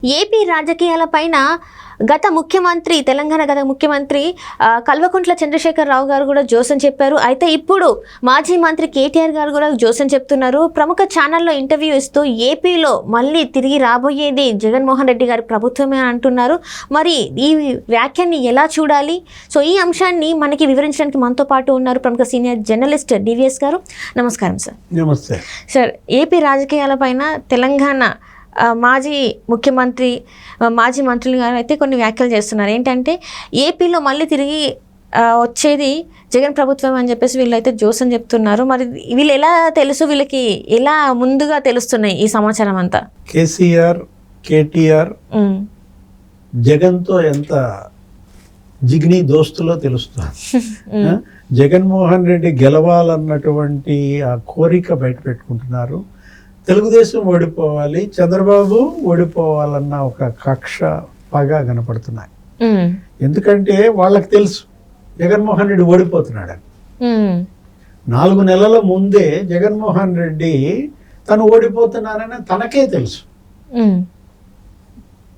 AP రాజకీయాలపైన Telangana గత ముఖ్యమంత్రి కల్వకుంట్ల చంద్రశేఖరరావు గారు కూడా జోసం చెప్పారు. అయితే ఇప్పుడు మాజీ మంత్రి కేటీఆర్ గారు కూడా జోసం చెప్తున్నారు. ప్రముఖ ఛానల్లో ఇంటర్వ్యూ ఇస్తూ ఏపీలో మళ్ళీ తిరిగి రాబోయేది జగన్మోహన్ రెడ్డి గారి ప్రభుత్వమే అంటున్నారు. మరి ఈ వ్యాఖ్యాన్ని ఎలా చూడాలి? సో ఈ అంశాన్ని మనకి వివరించడానికి మనతో పాటు ఉన్నారు ప్రముఖ సీనియర్ జర్నలిస్ట్ డివిఎస్ గారు. నమస్కారం సార్. నమస్తే సార్. ఏపీ రాజకీయాలపైన తెలంగాణ మాజీ ముఖ్యమంత్రి మాజీ మంత్రులు గారు అయితే కొన్ని వ్యాఖ్యలు చేస్తున్నారు. ఏంటంటే ఏపీలో మళ్ళీ తిరిగి వచ్చేది జగన్ ప్రభుత్వం అని చెప్పేసి వీళ్ళైతే జోస్ అని చెప్తున్నారు. మరి వీళ్ళు ఎలా తెలుసు, వీళ్ళకి ఎలా ముందుగా తెలుస్తున్నాయి ఈ సమాచారం అంతా? కేసీఆర్ కేటీఆర్ జగన్తో ఎంత జిగ్ని దోస్తులో తెలుస్తుంది. జగన్మోహన్ రెడ్డి గెలవాలన్నటువంటి ఆ కోరిక బయట పెట్టుకుంటున్నారు. తెలుగుదేశం ఓడిపోవాలి, చంద్రబాబు ఓడిపోవాలన్న ఒక కక్ష పగా కనపడుతున్నాయి. ఎందుకంటే వాళ్ళకి తెలుసు జగన్మోహన్ రెడ్డి ఓడిపోతున్నాడని. 4 నెలల ముందే జగన్మోహన్ రెడ్డి తను ఓడిపోతున్నానని తనకే తెలుసు.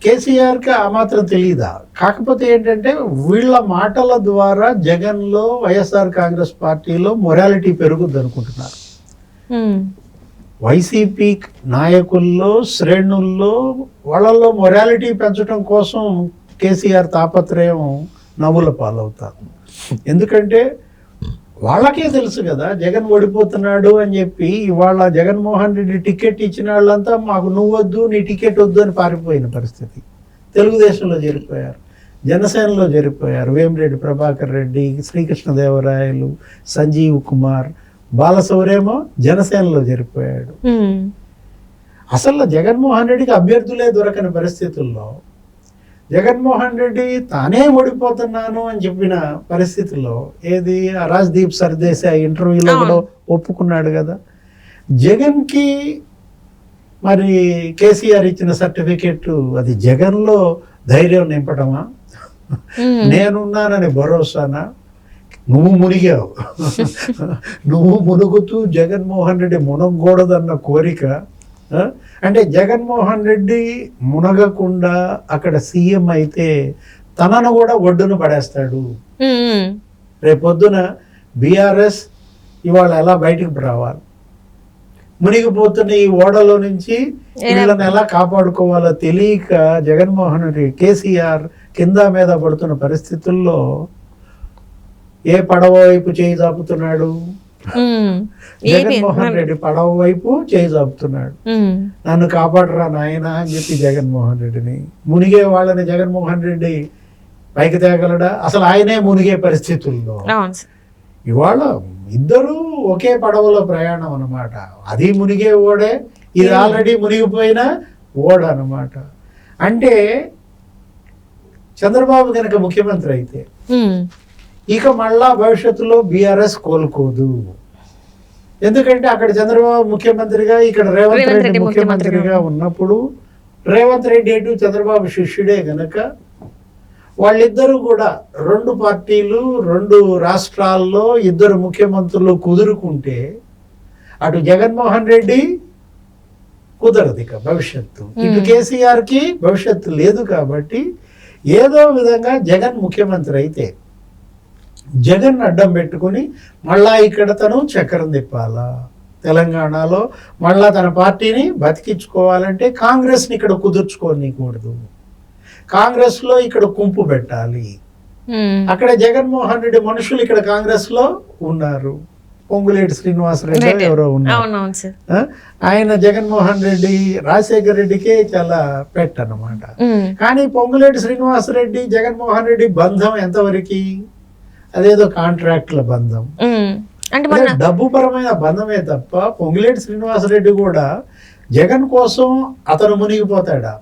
కేసీఆర్కి ఆ మాత్రం తెలియదా? కాకపోతే ఏంటంటే వీళ్ళ మాటల ద్వారా జగన్లో వైఎస్ఆర్ కాంగ్రెస్ పార్టీలో మొరాలిటీ పెరుగుద్ది అనుకుంటున్నారు. వైసీపీ నాయకుల్లో శ్రేణుల్లో వాళ్ళల్లో మొరాలిటీ పెంచడం కోసం కేసీఆర్ తాపత్రయం నవ్వుల పాలవుతారు. ఎందుకంటే వాళ్ళకే తెలుసు కదా జగన్ ఓడిపోతున్నాడు అని చెప్పి. ఇవాళ జగన్మోహన్ రెడ్డి టికెట్ ఇచ్చిన వాళ్ళంతా మాకు నువ్వు వద్దు, నీ టికెట్ వద్దు అని పారిపోయిన పరిస్థితి. తెలుగుదేశంలో చేరిపోయారు, జనసేనలో చేరిపోయారు. వేమిరెడ్డి ప్రభాకర్ రెడ్డి, శ్రీకృష్ణదేవరాయలు, సంజీవ్ కుమార్, బాలశౌరేమో జనసేనలో చేరిపోయాడు. అసలు జగన్మోహన్ రెడ్డికి అభ్యర్థులే దొరకని పరిస్థితుల్లో జగన్మోహన్ రెడ్డి తానే ఓడిపోతున్నాను అని చెప్పిన పరిస్థితుల్లో ఏది రాజ్దీప్ సర్దేశాయ్ ఇంటర్వ్యూలో కూడా ఒప్పుకున్నాడు కదా. జగన్కి మరి కేసీఆర్ ఇచ్చిన సర్టిఫికెట్ అది జగన్లో ధైర్యం నింపడమా, నేనున్నానని భరోసానా? నువ్వు మునిగావు, నువ్వు మునుగుతూ జగన్మోహన్ రెడ్డి మునగకూడదన్న కోరిక. అంటే జగన్మోహన్ రెడ్డి మునగకుండా అక్కడ సీఎం అయితే తనను కూడా ఒడ్డున పడేస్తాడు. రేపొద్దున బీఆర్ఎస్ ఇవాళ ఎలా బయటకు రావాలి, మునిగిపోతున్న ఈ ఓడలో నుంచి వీళ్ళని ఎలా కాపాడుకోవాలో తెలియక జగన్మోహన్ రెడ్డి కేసీఆర్ కింద మీద పడుతున్న పరిస్థితుల్లో ఏ పడవ వైపు చేయి చాపుతున్నాడు? జగన్మోహన్ రెడ్డి పడవ వైపు చేయి చాపుతున్నాడు. నన్ను కాపాడరా నాయన అని చెప్పి జగన్మోహన్ రెడ్డిని. మునిగే వాళ్ళని జగన్మోహన్ రెడ్డి పైకి తేగలడా? అసలు ఆయనే మునిగే పరిస్థితుల్లో. ఇవాళ ఇద్దరు ఒకే పడవలో ప్రయాణం అన్నమాట. అది మునిగే ఓడే, ఇది ఆల్రెడీ మునిగిపోయిన ఓడ అన్నమాట. అంటే చంద్రబాబు కనుక ముఖ్యమంత్రి అయితే ఇక మళ్ళా భవిష్యత్తులో బీఆర్ఎస్ కోలుకోదు. ఎందుకంటే అక్కడ చంద్రబాబు ముఖ్యమంత్రిగా, ఇక్కడ రేవంత్ రెడ్డి ముఖ్యమంత్రిగా ఉన్నప్పుడు రేవంత్ రెడ్డి ఎటు చంద్రబాబు శిష్యుడే గనక వాళ్ళిద్దరూ కూడా 2 పార్టీలు 2 రాష్ట్రాల్లో 2 ముఖ్యమంత్రులు కుదురుకుంటే అటు జగన్మోహన్ రెడ్డి కుదరదు ఇక భవిష్యత్తు, ఇటు కేసీఆర్కి భవిష్యత్తు లేదు. కాబట్టి ఏదో విధంగా జగన్ ముఖ్యమంత్రి అయితే జగన్ అడ్డం పెట్టుకుని మళ్ళా ఇక్కడ తను చక్రం తిప్పాలా. తెలంగాణలో మళ్ళా తన పార్టీని బతికించుకోవాలంటే కాంగ్రెస్ని ఇక్కడ కుదుర్చుకోనికూడదు, కాంగ్రెస్లో ఇక్కడ కుంపు పెట్టాలి. అక్కడ జగన్మోహన్ రెడ్డి మనుషులు ఇక్కడ కాంగ్రెస్లో ఉన్నారు. పొంగులేటి శ్రీనివాసరెడ్డి ఎవరో ఉన్నారు. ఆయన జగన్మోహన్ రెడ్డి రాజశేఖర్ రెడ్డికే చాలా పెట్టనమాట. కానీ పొంగులేటి శ్రీనివాసరెడ్డి జగన్మోహన్ రెడ్డి బంధం ఎంతవరకు? అదేదో కాంట్రాక్ట్ల బంధం, డబ్బు పరమైన బంధమే తప్ప పొంగులేటి శ్రీనివాసరెడ్డి కూడా జగన్ కోసం అతను మునిగిపోతాడా?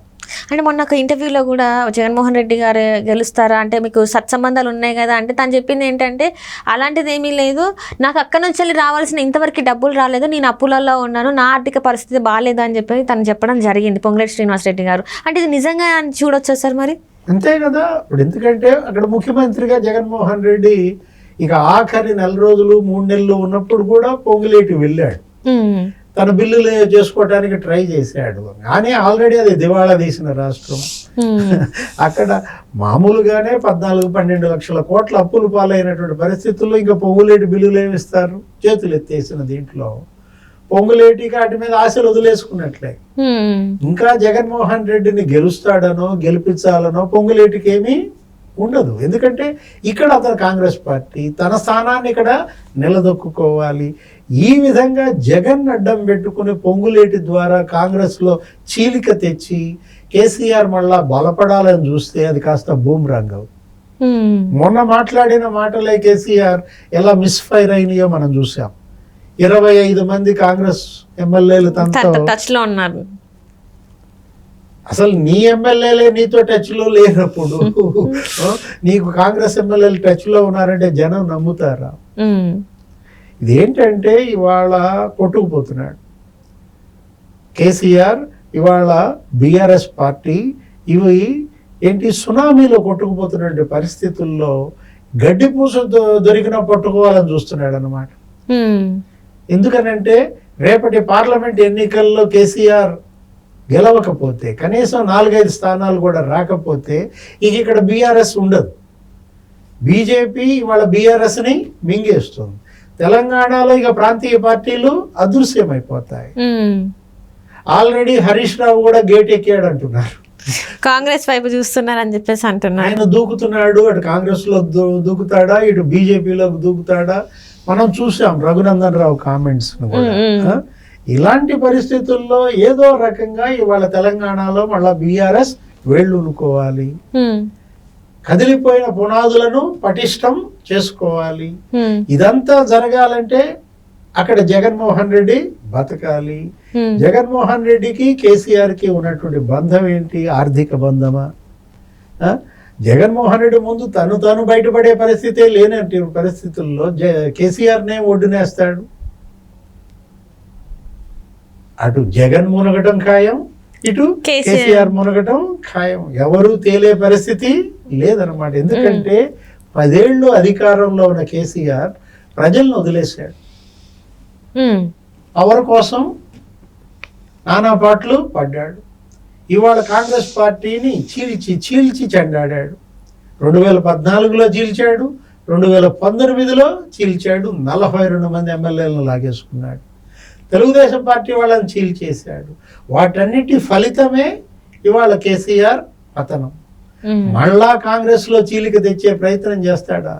అంటే మొన్న ఒక ఇంటర్వ్యూలో కూడా జగన్మోహన్ రెడ్డి గారు గెలుస్తారా అంటే మీకు సత్సంబంధాలు ఉన్నాయి కదా అంటే తను చెప్పింది ఏంటంటే అలాంటిది ఏమీ లేదు, నాకు అక్కడి నుంచి వెళ్ళి రావాల్సిన ఇంతవరకు డబ్బులు రాలేదు, నేను అప్పులలో ఉన్నాను, నా ఆర్థిక పరిస్థితి బాగాలేదు అని చెప్పి తను చెప్పడం జరిగింది పొంగులేటి శ్రీనివాసరెడ్డి గారు. అంటే ఇది నిజంగా చూడొచ్చా సార్? మరి అంతే కదా. ఇప్పుడు ఎందుకంటే అక్కడ ముఖ్యమంత్రిగా జగన్మోహన్ రెడ్డి ఇక ఆఖరి 4 రోజులు 3 నెలలు ఉన్నప్పుడు కూడా పొంగులేటి వెళ్ళాడు. తన బిల్లులు చేసుకోవడానికి ట్రై చేశాడు. కానీ ఆల్రెడీ అది దివాళా తీసిన రాష్ట్రం. అక్కడ మామూలుగానే 14-12 లక్షల కోట్ల అప్పులు పాలైనటువంటి పరిస్థితుల్లో ఇంకా పొంగులేటి బిల్లులు ఏమిస్తారు? చేతులు ఎత్తేసిన దీంట్లో పొంగులేటికి వాటి మీద ఆశలు వదిలేసుకున్నట్లే. ఇంకా జగన్మోహన్ రెడ్డిని గెలుస్తాడనో గెలిపించాలనో పొంగులేటికి ఏమీ ఉండదు. ఎందుకంటే ఇక్కడ అతను కాంగ్రెస్ పార్టీ తన స్థానాన్ని ఇక్కడ నిలదొక్కుకోవాలి. ఈ విధంగా జగన్ అడ్డం పెట్టుకుని పొంగులేటి ద్వారా కాంగ్రెస్లో చీలిక తెచ్చి కేసీఆర్ మళ్ళా బలపడాలని చూస్తే అది కాస్త బూమ్రాంగ్ అవుతుంది. మొన్న మాట్లాడిన మాటలే కేసీఆర్ ఎలా మిస్ఫైర్ అయినాయో మనం చూసాం. 25 మంది కాంగ్రెస్ ఎమ్మెల్యేలు తనతో టచ్ లో ఉన్నారు. అసలు నీ ఎమ్మెల్యేలే నీతో టచ్ లో లేనప్పుడు నీకు కాంగ్రెస్ ఎమ్మెల్యేలు టచ్ లో ఉన్నారంటే జనం నమ్ముతారా? ఇదేంటంటే ఇవాళ కొట్టుకుపోతున్నాడు కేసీఆర్. ఇవాళ బీఆర్ఎస్ పార్టీ ఇవి ఏంటి సునామీలో కొట్టుకుపోతున్న పరిస్థితుల్లో గడ్డి పూస దొరికిన పట్టుకోవాలని చూస్తున్నాడు అన్నమాట. ఎందుకనంటే రేపటి పార్లమెంట్ ఎన్నికల్లో కేసీఆర్ గెలవకపోతే, కనీసం 4-5 స్థానాలు కూడా రాకపోతే ఇక ఇక్కడ బీఆర్ఎస్ ఉండదు. బీజేపీ ఇవాళ బీఆర్ఎస్ని మింగేస్తుంది. తెలంగాణలో ఇక ప్రాంతీయ పార్టీలు అదృశ్యమైపోతాయి. ఆల్రెడీ హరీష్ రావు కూడా గేట్ ఎక్కాడు అంటున్నారు. కాంగ్రెస్ వైపు చూస్తున్నారు అని చెప్పేసి అంటున్నారు. ఆయన దూకుతున్నాడు. అటు కాంగ్రెస్ లో దూకుతాడా, ఇటు బీజేపీలోకి దూకుతాడా? మనం చూసాం రఘునందన్ రావు కామెంట్స్. ఇలాంటి పరిస్థితుల్లో ఏదో రకంగా ఇవాళ తెలంగాణలో మళ్ళా బీఆర్ఎస్ వేళ్ళునుకోవాలి, కదిలిపోయిన పునాదులను పటిష్టం చేసుకోవాలి. ఇదంతా జరగాలంటే అక్కడ జగన్మోహన్ రెడ్డి బతకాలి. జగన్మోహన్ రెడ్డికి కేసీఆర్ కి ఉన్నటువంటి బంధం ఏంటి? ఆర్థిక బంధమా? జగన్మోహన్ రెడ్డి ముందు తను బయటపడే పరిస్థితే లేనటువంటి పరిస్థితుల్లో కేసీఆర్నే ఒడ్డునేస్తాడు. అటు జగన్ మునగటం ఖాయం, ఇటు కేసీఆర్ మునగటం ఖాయం. ఎవరు తేలే పరిస్థితి లేదనమాట. ఎందుకంటే 10 ఏళ్ళు అధికారంలో ఉన్న కేసీఆర్ ప్రజలను వదిలేశాడు. పవర్ కోసం నానా పాటలు పడ్డాడు. ఇవాళ కాంగ్రెస్ పార్టీని చీల్చి చెండాడాడు. 2014లో చీల్చాడు, 2019లో చీల్చాడు. 42 మంది ఎమ్మెల్యేలను లాగేసుకున్నాడు. తెలుగుదేశం పార్టీ వాళ్ళని చీల్చేశాడు. వాటన్నిటి ఫలితమే ఇవాళ కేసీఆర్ పతనం. మళ్ళా కాంగ్రెస్ లో చీలిక తెచ్చే ప్రయత్నం చేస్తాడా?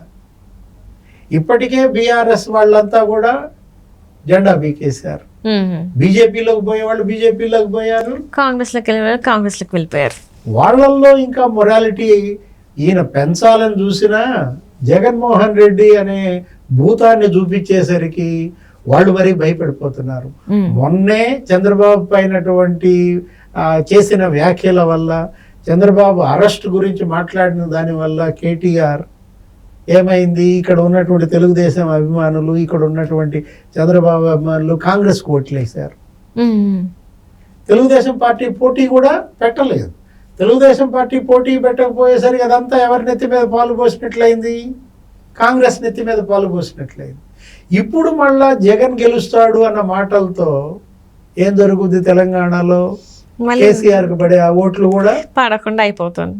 ఇప్పటికే బీఆర్ఎస్ వాళ్ళంతా కూడా జెండా బీకేశారు. బీజేపీలోకి పోయే వాళ్ళు బీజేపీలోకి పోయారు, కాంగ్రెస్లోకి వెళ్ళిపోయారు. వాళ్ళల్లో ఇంకా మొరాలిటీ ఈయన పెంచాలని చూసినా జగన్మోహన్ రెడ్డి అనే భూతాన్ని చూపించేసరికి వాళ్ళు మరీ భయపడిపోతున్నారు. మొన్నే చంద్రబాబు పైనటువంటి చేసిన వ్యాఖ్యల వల్ల, చంద్రబాబు అరెస్ట్ గురించి మాట్లాడిన దాని వల్ల కేటీఆర్ ఏమైంది? ఇక్కడ ఉన్నటువంటి తెలుగుదేశం అభిమానులు, ఇక్కడ ఉన్నటువంటి చంద్రబాబు అభిమానులు కాంగ్రెస్ ఓట్లేశారు. తెలుగుదేశం పార్టీ పోటీ కూడా పెట్టలేదు. తెలుగుదేశం పార్టీ పోటీ పెట్టకపోయేసరికి అదంతా ఎవరి నెత్తి మీద పాలు పోసినట్లయింది? కాంగ్రెస్ నెత్తి మీద పాలు పోసినట్లయింది. ఇప్పుడు మళ్ళా జగన్ గెలుస్తాడు అన్న మాటలతో ఏం జరుగుద్ది? తెలంగాణలో కేసీఆర్ కు పడే ఆ ఓట్లు కూడా పడకుండా అయిపోతుంది.